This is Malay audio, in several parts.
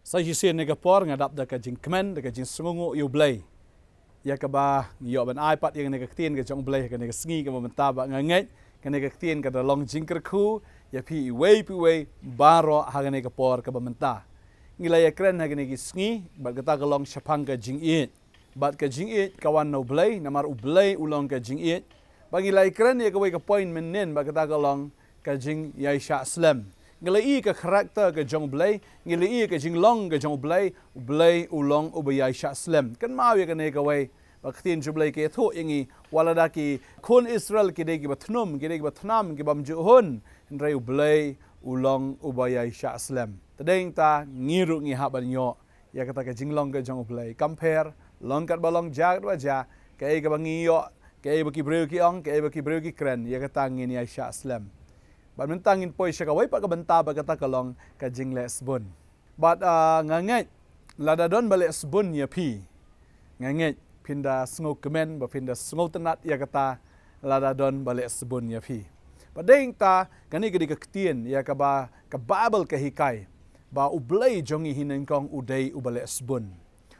Sa hisian ni kapor ngadap da ka jing kemen da ka jing sungungu yu blay. Ya ka ba yo ban iPad yang ni ka tien ka jong blay ka ni ka sngi ka mentaba nganget ka ni ka tien ka da long jing kerku ya pi wei baro ha ni kapor ka ba menta. Ngila ya kren ha ni sngi ba ka ta long shapang ka jing it. Bat ka jing it kawan no blay namar u blay ulong ka jing it. Ba ngila ya kren ya ka wei ka point menen ba ka ta long ka jing ya sha slam. Ngelai ke karakter ke jong blay, ngelai ke jing long ke jong blay ulong ubaya syak slam. Kan mau ya kene kawai baktin jublay ke thu ingi walada ki kun Israel ki degi batnum ki degi batnam ki bamjuhun ndrai ublay ulong ubaya syak slam. Tadeng ta ngiru ngi haban yo ya kata ke jing long ke jong blay compare long kat balong jag dua ja ke bangi yo ke baki breu ki ong ke baki breu ki kren ya kata ngini syak slam. Bat mentangin poi syakawai pak kabenta ba kata kalong ka jing le sbun. Bat nganget ladadon balik sbun ya pi. Nganget pinda sngau kemen ba pinda sngau tenat ya kata ladadon balik sbun ya pi. Bat deng ta kani gedi ka ketien ya ka ba ka Bible ka hikai ba ublay jongi hinengkong udai ubalik sbun.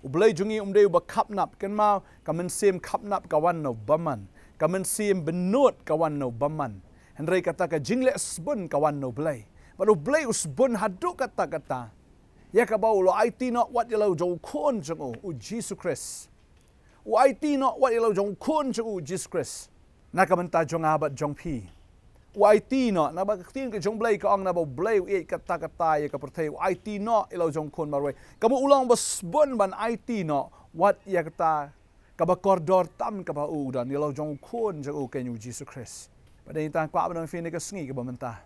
Ublay jongi umdai ba kapnap kan mau kamen sim kapnap kawan no baman. Kamen sim benut kawan no baman. Henry kata ka jingle sbun kawan no blay. Baru blay usbun haduk kata-kata. Ya ka bau lo IT not what yellow jong kon jong u Jesus Christ. U IT not what yellow jong kon jong u Jesus Christ. Na ka menta jong abat jong pi. U IT not na ba tin ka jong blay ka ang na ba blay u kata-kata ya ka pertai u IT not yellow jong kon marway. Kamu ulang ba sbun ban IT not what ya kata ka ba kordor tam ka ba u dan yellow jong kon jong u ken u Jesus Christ. Pada yang tang kuat benang fini ke sengi ke bamenta.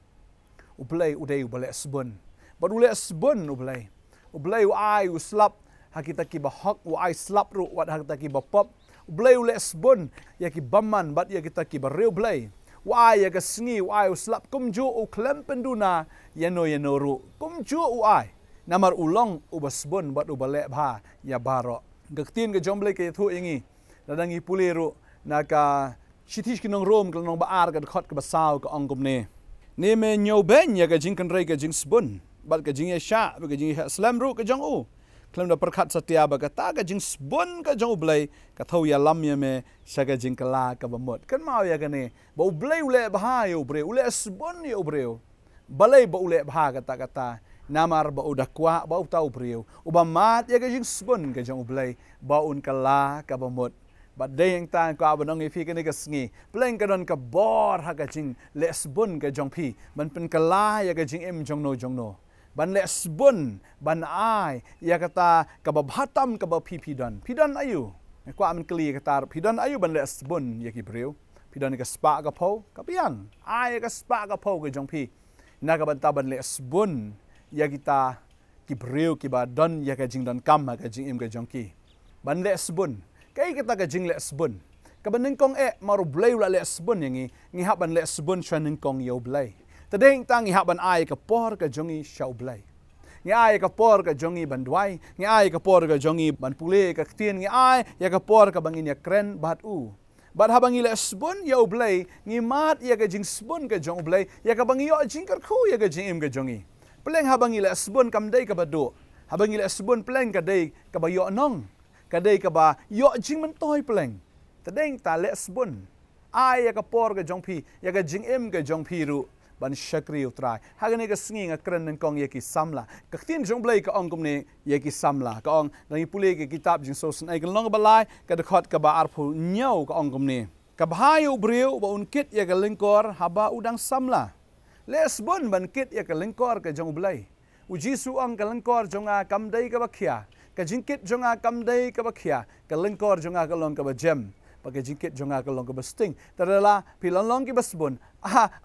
Ublay udai ubalek sbun. Baru ulek sbun ublay. Ublay uai uslap hakita ki bahak uai slap ru wat hakita ki bapop. Ublay ulek sbun ya ki baman bat ya kita ki bareu blay. Uai ya ke sengi uai uslap kumju u klem penduna yano ru. Kumju uai. Namar ulong ubasbun bat ubalek bha ya baro. Gaktin ke jomblay ke thu ingi. Dadangi puliru naka Shitish kinong Rome kinong baar ka khot ka basaw ka angkom ne. Ne me nyo ben ya ka jing kan rei ka jing sbun. Bat ka jing ya sha ka jing slam ru ka jong u. Klem da perkhat satya ba ka ta ka jing sbun ka jong blay ka thau ya lam ya me sha ka jing kala ka bamot. Kan mau ya ka ne. Ba u blay ule bha yo bre ule sbun yo bre. Balay ba ule bha ka ta kata. Namar ba u dakwa ba u tau bre. U ba mat ya ka jing sbun ka jong blay ba un kala ka bamot. But day yang tang ko abanong ifi kani ka sngi pleng ka don ka bor ha ka jing lesbun ka jong pi ban pen kala ya ka jing em jong no ban lesbun ban ai ya kata ka babhatam ka ba pi pidon ayu ko amen kli ka tar pidon ayu ban lesbun ya ki breu pidon ka spa ka po ka piang ai ka spa ka po ka jong pi na ka ban ta ban lesbun ya kita ki breu ki ba don ya ka jing don kam ha ka jing em ka jong ki ban lesbun kay kita ka jing le sbun. Kaban kong maru blay ula le sbun yang ngi haban le sbun shan kong yo blay. Tadeng tang ngi haban ay ka por ka jongi shaw blay. Ngi ay ka por ka jongi bandway, ngi ay ka por ka jongi ban pule ka ktien ngi ay ya ka por ka bangin ya kren bat u. Bat habang le sbun yo blay ngi mat ya ka jing sbun ka jong blay ya ka bang yo jing kar khu ya ka jing im ka jongi. Peleng habang le sbun kam dai ka badu. Habang le sbun peleng ka dai ka ba yo nong. Kadai ka ba yo jing mentoy peleng. Tadeng ta le sbun. Ai ya ka por ka jong pi ya ka jing em ka jong pi ru ban shakri utrai. Hagane ka sngi nga kren nang kong ya ki samla. Ka tin jong blay ka ong kumne ya ki samla. Ka ong nang ipule ka kitab jing sosan ay kan long balay ka dekot ka ba arpu nyaw ka ong kumne. Ka bahayo breu ba unkit ya ka lingkor haba udang samla. Le sbun ban kit ya ka lingkor ka jong blay. Ujisu ang ka lingkor jonga kamdai ka bakya. Ka jingkit jonga kamdai ka bakya, ka lingkor jonga ka long ka ba jem, pag jingkit jonga ka long ka ba sting. Tadala pilong ki basbun.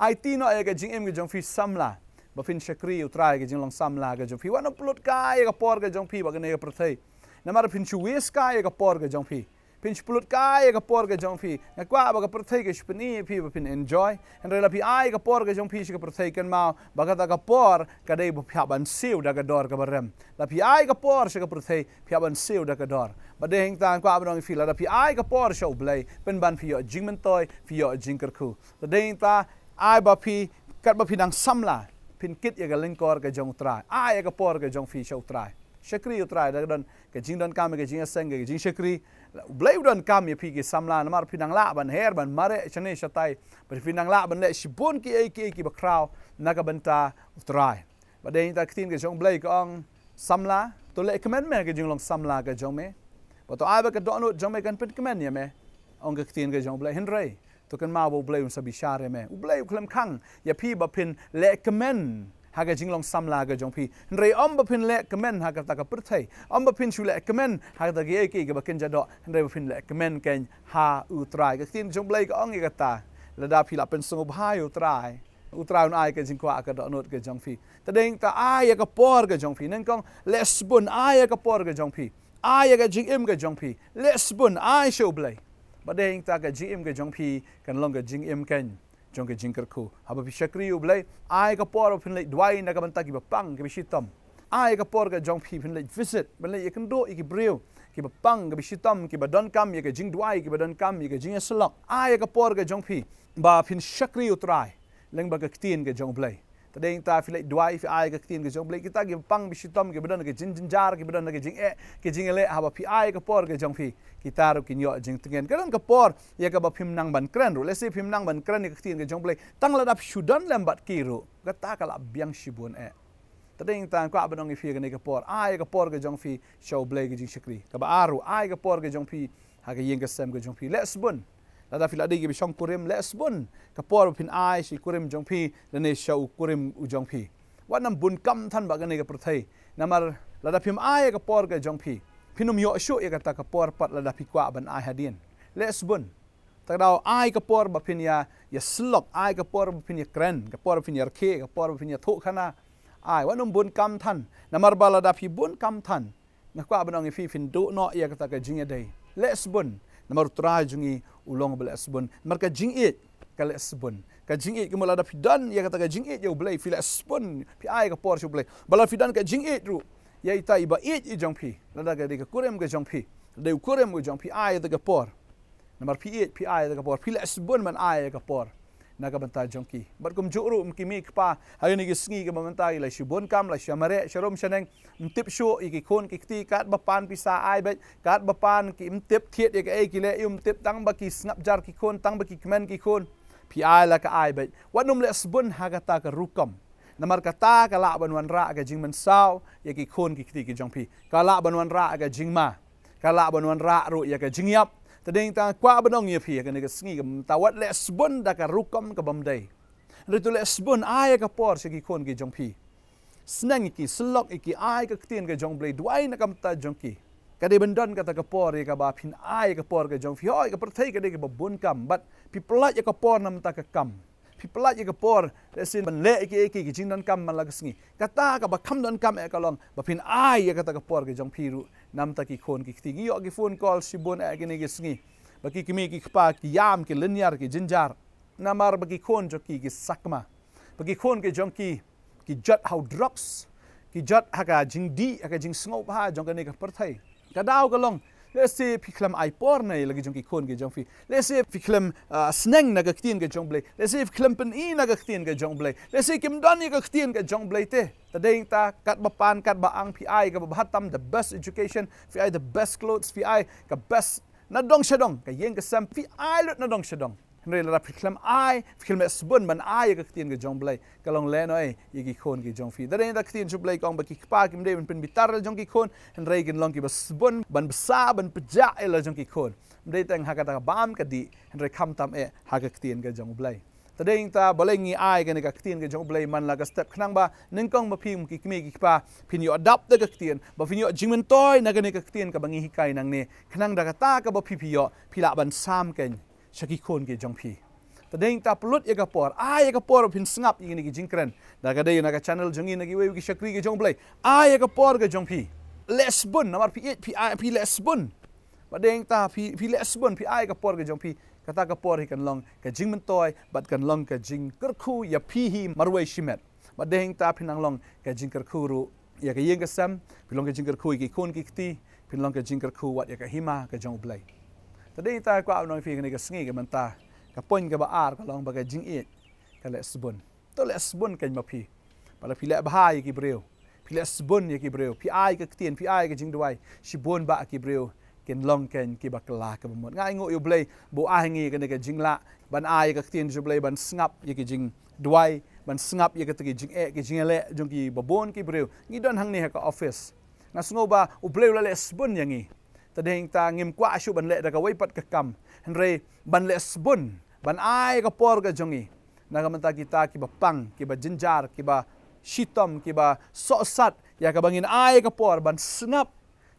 IT no ay ka jing em ka jong fi samla. Ba fin shakri utray ka jing long samla ka jong fi. Wano plut ka ay ka por ka jong fi ba ka pertay. Namara fin chuwis ka ay ka por ka jong fi. Pinch pulut ka ay ka por ka jong fi. Nakwa ba ka pertay ka shpani fi ba fin enjoy. Henry la pi ay ka por ka jong fi ka pertay kan mau ba ka ta ka por ka dai ba phaban siu da ka dor ka barem. La pi ay ka por ka pertay phaban siu da ka dor. Ba de heng tang kwa ba dong fi la pi ay ka por sha blay pen ban fi yo jing mentoy fi yo jing kerku. La de heng ta ay ba pi kat ba pi dang samla pin kit ya ka lingkor ka jong trai. Ay ka por ka jong fi sha trai. syakri utrai dah don ke jing don kam ke jing aseng ke jing syakri blai don kam ya pi ke samla namar pinang la ban her ban mare chane shatai ber pinang la ban le shibun ki bakraw naga banta utrai badeng ta ktin ke jong blai ka ong samla to le kemen me ke jing long samla ke jong me Bato ai ba ka do no jong me kan pin kemen ya me ong ke ktin ke jong blai henrei to kan ma bo blai un sabi share me u blai klem khang ya pi ba pin le kemen ha ga jing long samla ga jong pi rei om ba pin le kemen ha ga ta ka prthai om ba pin chu le kemen ha ga ge ki ga ba kin ja do rei ba pin le kemen ken ha u trai ga tin jong blai ga ong ga ta la da pi la pen sung hai u trai un ai ga jing kwa ga do not ga jong pi ta ding ta ai ga por ga jong pi nen kong lesbon ai ga por ga jong pi ai ga jing im ga jong pi lesbon ai show blai ba ding ta ga jing im ga jong pi kan long ga jing im ken jong ke jingker ku haba pi syakri u blai ai ka por pin lei dwai na ka banta ki bapang ke bishitam ai ka por ga jong pi pin lei visit ben lei kan do ki breu ki bapang ke bishitam ki badon kam ye ke jing dwai ki badon kam ye ke jing slok ai ka por ga jong pi ba pin syakri u trai leng ba ka ktin ke jong blai tadeng ta fi lei dwai fi ai ka ktin ke jong blai kita ki bapang bishitam ki badon ke jing jar ki badon ke jing ke jing le haba pi ai ka por ga jong pi kita ru kin yo jing tengen kan ka por ya ka ba phim nang ban kran ru le se phim nang ban kran ni ka tin ke jong blai tang la dap shudan lembat ki ru ka ta ka la biang shibun tadeng ta ka ba nong i fi ka ni ka por ai ka por ke jong fi show blai ke jing shakri ka ba aru ai ka por ke jong fi ha ka yeng ka sem ke jong fi lesbon la da fi la di ke bi shong kurim lesbon ka por phin ai si kurim jong fi le ne show kurim u jong fi wa nam bun kam than ba ka ni ka prthai namar la da phim ai ka por ke jong fi Pinum yo syu ya kata kapor pat la dapi kwa ban ai hadin lesbon tadau ai kapor ba pin ya slok ai kapor ba pin ya kren kapor pin ya ke kapor ba pin ya thu khana ai wanum bun kam than namar bala dapi bun kam than na kwa ban ong fi fin do no ya kata ka jing dei lesbon namar tra jungi ulong bel lesbon mar ka jing it ka lesbon ka jing it kemala dapi dan ya kata ka jing it yo blai fi lesbon pi ai kapor syu blai bala fi dan ka jing it ru ya ita iba i jong pi lada ga de kurem ga jong pi de kurem ga jong pi ai de ga por namar pi ai de ga por pi lesbon man ai ga por na ga banta jong ki bar kum juru ki mi pa hari ni sngi ga banta la shibon kam la shamare sharom shaneng mtip shu i ki khon ki ti kat ba pan pi sa ai be kat ba pan ki mtip thiet ye ga e ki le tip tang ba ki snap jar ki khon tang ba ki kmen ki khon pi ai la ka ai be wanum lesbon ha ga ta ka rukam namar kata kala banwan ra ga jing man sao ya ki khon ki kti ki jong pi kala banwan ra ga jing ma kala banwan ra ru ya ga jing yap tadeng ta kwa banong ye pi ga ne ga sngi ga tawat lesbon da ka rukam ka bamdai ritu lesbon ai ka por se ki khon ki jong pi snang ki slok ki ai ka ktin ga jong blai duai na kam ta jong ki ka de bandon ka ta ka por ye ka ba phin ai ka por ga jong fi hoi ka prthai ka de ka bun kam bat pi plat ya ka por nam ta ka kam pelat ye kapor lesin ban le ki jing dan kam man lagasngi kata ka ba kham dan kam e kalong ba phin ai ye kata kapor ke jong phiru nam ta ki khon ki tingi yo ki phone call sibon e ki ne ki sngi ba ki kimi ki khpa ki yam ki linyar ki jinjar namar ba ki khon jo ki sakma ba ki khon ke jong ki jat how drugs ki jat ha ka jing di ha ka jing sngo ha jong ka ne ka parthai ka daw ka long let's say piklam ai por nei lagi jong ki khon ke jong fi let's say piklam sneng na ga ktin ke jong blai let's say piklam pen i na ga ktin ke jong blai let's say kim don ni ga ktin ke jong blai te ta ding ta kat ba pan kat ba ang pi ai ka ba hatam the best education fi ai the best clothes fi ai ka best na dong shadong ka yeng ka sam fi ai lut na dong shadong Henry la piklam ai piklam esbun man ai ga ktin ke jong blai ka long le noi ye ki khon ke jong fi da ding ta ktin chu blai kong ba ki pa kim de pen bitar jong ki khon Henry gen long ki basbun ban bsa ban pja la jong ki khon de tang ha ka ta bam ka di Henry kham tam e ha ka ktin ke jong blai ta ding ta balengi ai ga ne ka ktin ke jong blai man la ka step khnang ba ning kong ba phim ki mi ki pa phin yo adapt da ka ktin ba phin yo jingmen toy na ga ne ka ktin ka bangi hikai nang ne khnang da ka ta ka ba phi yo phila ban sam ken Shaki khon ke jong pi tadeng ta pulut ye ka por ai ka por phin snap ye ni ki jingkran da ka dei na ka channel jongi na ki we ki shakri ke jong blai ai ka por ke jong pi lesbon namar pi lesbon badeng ta pi lesbon pi ai ka por ke jong pi kata ka por hi kan long ka jingmen toy bat kan long ka jing kerkhu ya pi hi marwai shimet badeng ta phinang long ka jing kerkhu ru ya ka yeng ka sam pilong ka jing kerkhu ki khon ki kti pilong ka jing kerkhu wat ya ka hima ka jong blai tadi ta kwa noi fi ni ka sngi ka manta ka pon ka ba ar ka long ba ka jing it ka lesbon to lesbon kan ma phi pala phi le bhai ki breu phi le sbun ya ki breu phi ai ka tien phi ai ka jing duai si bon ba ki breu ken long ken ki bakla ka bamot ngai ngo yu blei bo ai ngi ka ne ka jing la ban ai ka tien ju blei ban ngap ya ki jing duai ban ngap ya ka ki jing ki jing le jong ki babon ki breu ngi don hang ne ka office nga sngo ba u bleu la le sbun yangi tadeng ta ngim kwa shu ban le da ka wai pat ka kam henre ban le sbun ban ai ka por ka jongi nagamanta kita ki ba pang ki ba jinjar ki ba shitom ki ba sosat ya ka bangin ai ka por ban snap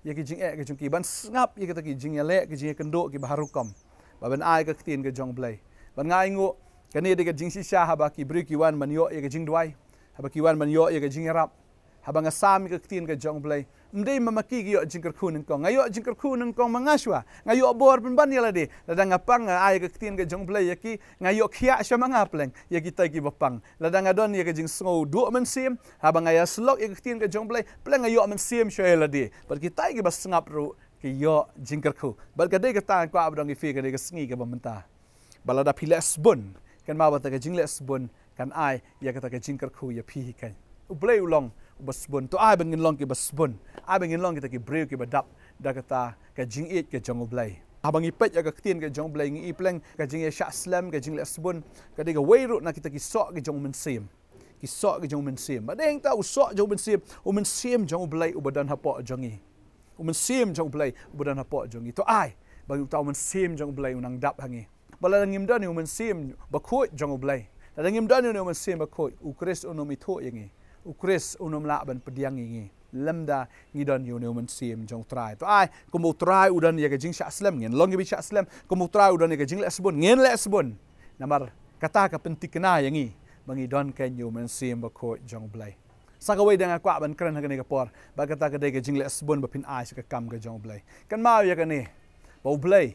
ya ki jing ki jong ki ban snap ya ka ki jing le ki jing kendo ki ba harukom ba ban ai ka tien ka jong blai ban ngai ngo kani de ka jing si sha ha ba ki bri ki wan man yo ya ka jing duai ha ba ki wan man yo ya ka jing rap ha ba nga sam ka tien ka jong blai mdei mamaki ki yo jingkar khun kong ngayo jingkar khun kong mangaswa ngayo bor pun ban yala de ladang apang ai ka tin ka jong play yaki ngayo khia sha manga pleng yaki tai ki bapang ladang adon yaki jing sngo du man sim haba ngaya slok yaki tin ka jong play pleng ngayo man sim sha yala de bar ki tai ki bas ngap ru ki yo jingkar khu bar ka de ka ta kwa abdong ki fi ka de ka sngi ka bamenta balada pilas bun kan ma bata ka jingles bun kan ai ya ka ta ka jingkar khu ya phi kan ublei ulong basbun to ai bangin long ki basbun ai bangin long kita ki breu ki badap da kata ka jing it ke jong blai abangi pet ya ka tien ke jong blai ngi pleng ka jing ya sha slam ka jing le sbun ka de ka weiru na kita ki so ki jong men sim ki so ki jong men sim badeng ta so jong men sim u men sim jong blai u badan hapo jongi u men sim jong blai u badan hapo jongi to ai bang ta men sim jong blai unang dap hangi bala ngim dan u men sim ba khoi jong blai da ngim dan u men sim ba khoi u kris unomi tho yangi ukris unom la ban pediang ngi lemda ngidon yu man sim jong trai to ai komo trai udan ya jing sha slam ngin long bi sha slam komo trai udan ya jing le sbun ngin le sbun namar kata ka pentik na yangi bangi don ken yu man sim ba ko jong blai sakawai dengan kwa ban kran ha ka por ba kata ka de ka jing le sbun ba pin ai ka kam ka jong blai kan ma ya ka ni ba blai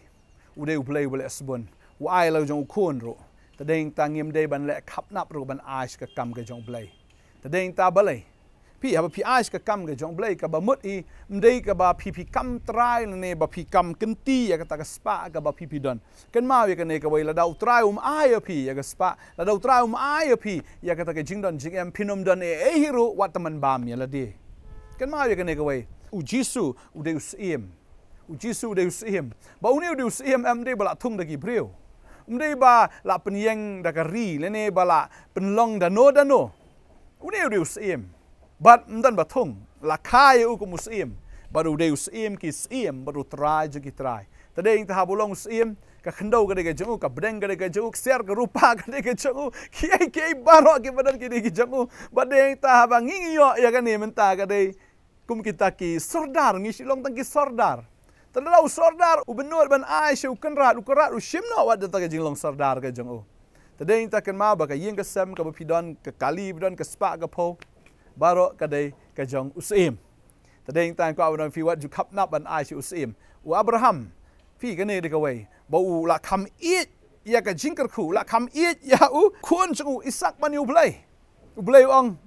ude blai le sbun wa ai lo jong khon ro tadeng tangim de ban le khap nap ro ban ai ka kam ka jong blai tadeng ta balai pi ha pi ais ka kam ga jong blai ka ba mut i mdei ka ba pi kam trai ne ba pi kam kenti ya ka ta ka spa ka ba pi don kan ma ya ka ne ka wai la dau trai ai pi ya ka spa la dau trai ai pi ya ka ta ka jing don jing em pinom don e hiru wat man bam ya la de kan ma ya ka ne ka wai u jisu u de usim u jisu de usim ba u ne de usim em de ba la thung da ki breu mdei ba la penyeng da ka ri le ne ba la penlong da no Udah usim, but mdan batung, lakai u kumusim, baru udah usim kisim, baru try juga try. Tadi yang tahabulong usim, ka khendau ka dega jengu, ka bedeng ka dega jengu, share ka rupa ka dega jengu, kiai barok ki badan ki dega jengu, badeng tahabang ngingiyo ya kan ni menta ka dei kum kita ki sordar ngisi long tang ki sordar. Tadau sordar u benur ban ai shu kenrat u shimno wad ta ka jinglong sordar ka jengu. Tadeng ta kan ma ba ka yeng ka sem ka bapidon ka kali bidon ka spa ka po baro ka dei ka jong usim. Tadeng ta ko abon fi wat ju khap nap ban ai shi usim. U Abraham fi ka ne de ka wei ba u la kham it ya ka jingker khu la kham it ya u khon chu Isak ban u blai. U blai ong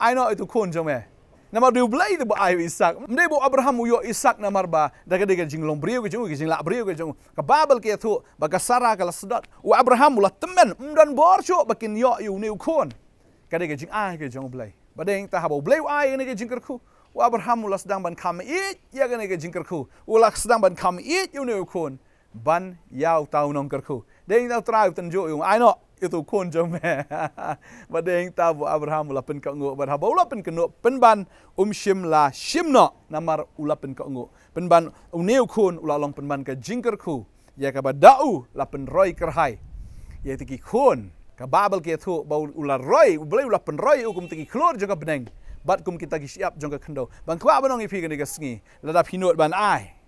ai no itu khon jong me. Namar du blai de ba ai Isak. Mdei bo Abraham u yo Isak namar ba daga de ka jinglong brio ka jing la brio ka jong ka babel ke thu ba ka Sara ka la sedot. U Abraham la temen mdan bor chu bakin yo yu ne khon. Ka de ka jing ai ka jong blai. Ba deng ta ha bo blai ai ne ka jingker khu. U Abraham la sedang ban kham it ya ka ne ka jingker khu. U la sedang ban kham it yu ne khon. Ban yau tau nong ker khu. Deng ta trai tan jo yu ai no itu khon jong me. Ba deng ta bu Abraham la pen ka ngo ba ha bo la pen keno pen ban shim la shimno namar ula pen ka ngo. Pen ban uneu khon ula long pen ban ka jingker khu. Ya ka ba dau la pen roi kerhai. Ya tiki khon ka babel ke thu ba ula roi boleh ula pen roi ukum tiki klor jong ka beneng. Bat kum kita ki siap jong ka khendo. Bang kwa banong ipi ka ni ka sngi. Ladap hinut ban ai.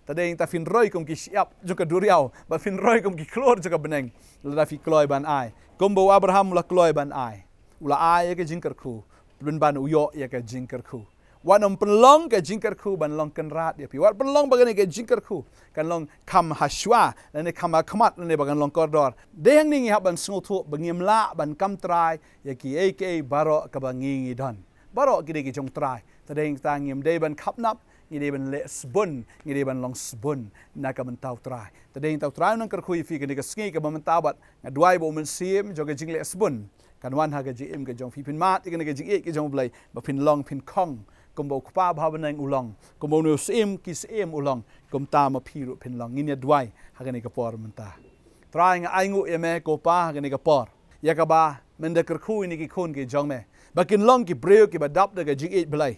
Tadeng ta fin roi kum ki siap jong ka duriau. Ba fin roi kum ki klor jong ka beneng. Lada fi kloi ban ai. Kombo Abraham la kloi ban ai. Ula ai ka jingker khu. Ben ban uyo ya ka jingker khu. Wanom penlong ka jingker khu ban long kan rat ya pi. Wat penlong bagani ka jingker khu. Kan long kam hashwa ne kam khamat ne bagan long kordor. Dehang ningi hab ban sngu thu bangim la ban kam trai ya ki aka baro ka bangi don. Baro ki de ki jong trai. Tadeng tangim de ban khapnap ngide ban le sbun ngide ban long sbun na ka mentau trai tadeng tau trai nang kerkhui fi ke sngi ka mentau bat ngadwai bo men sim joga jing le sbun กันวันหากจีเอ็มกับจงฟีพินมาที่กันกับจีเอ็กกับจงเลยมาพินลองพินคองกุมบอกป้าพาบันเองอุลองกุมบอกเนื้อเสียมกิเสียมอุลองกุมตามาพิรุพินลองงินยดไว้หากกันกับปอร์มันตาตรายงไอ้งูเอเมโกป้าหากกันกับปอร์ยากบ้ามันเด็กกระคุยนี่กี่คนกี่จงเมบักินลองกี่เบรลกี่บัดดับเด็กกับจีเอ็กเลย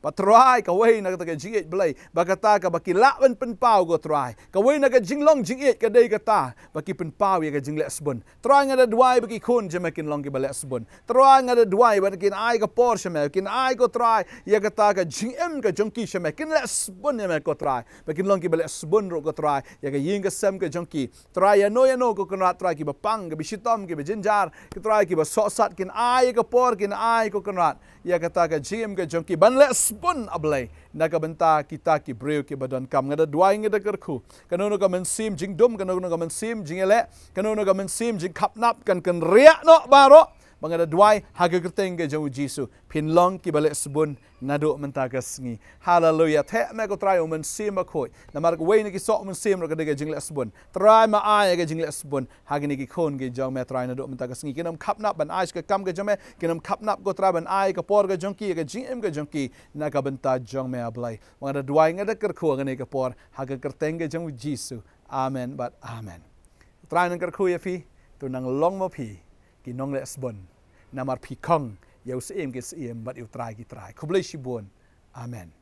บัตรายกับเว้ยนักตะกันจิงเอ็ดเบลย์บักตากับบักิละมันเป็นเป้าก็ตรายกับเว้ยนักจิงลองจิงเอ็ดกับเดย์กับตาบักิเป็นเป้าอย่างกับจิงเลสบุนตรายงัดดวายบักิคนจะมากินลองกับเลสบุนตรายงัดดวายบักินไอกับปอร์ใช่ไหมกินไอก็ตรายอย่างกับตากับจิงเอ็มกับจงกี้ใช่ไหมกินเลสบุนใช่ไหมก็ตรายบักินลองกับเลสบุนรู้ก็ตรายอย่างกับยิงกับเซมกับจงกี้ตรายยาโนก็กนัดตรายกับปังกับบิชิตอมกับจินจาร์กับตรายกับสอสัตกินไอกับปอร์กินไอก็กนัดอย่างกับตากับจิงเอ็มกับจงกี้บันเลสบุนอับเลยnakabenta kita ki breu ki badan kam ngada duai ngada kerku kanono ka mensim jing dum kanono ka mensim jing ele kanono ka mensim jing kapnap kan ria no baro bangada duai haga kerteng ke jau jisu pinlong ki bale sebun nado mentaga sngi haleluya the me ko try mensim ba khoi namar ko wein ki so mensim ro ka de jing le sebun try ma ai ke jing le sebun haga ni ki khon ke jau me try nado mentaga sngi kinam kapnap ban ai ka kam ke jame kinam kapnap ko try ban ai ka por ke jongki ke jing em ke jongki nakabenta jong me ablai bangada duai ngada kerku ngane ka por haga kerteng ke jau jisu amen but amen try nang kerku ya fi tu nang long mo pi ki nong le sbon namar pi kong yau se em ke se em bat eu trai ki trai kublai shibon amen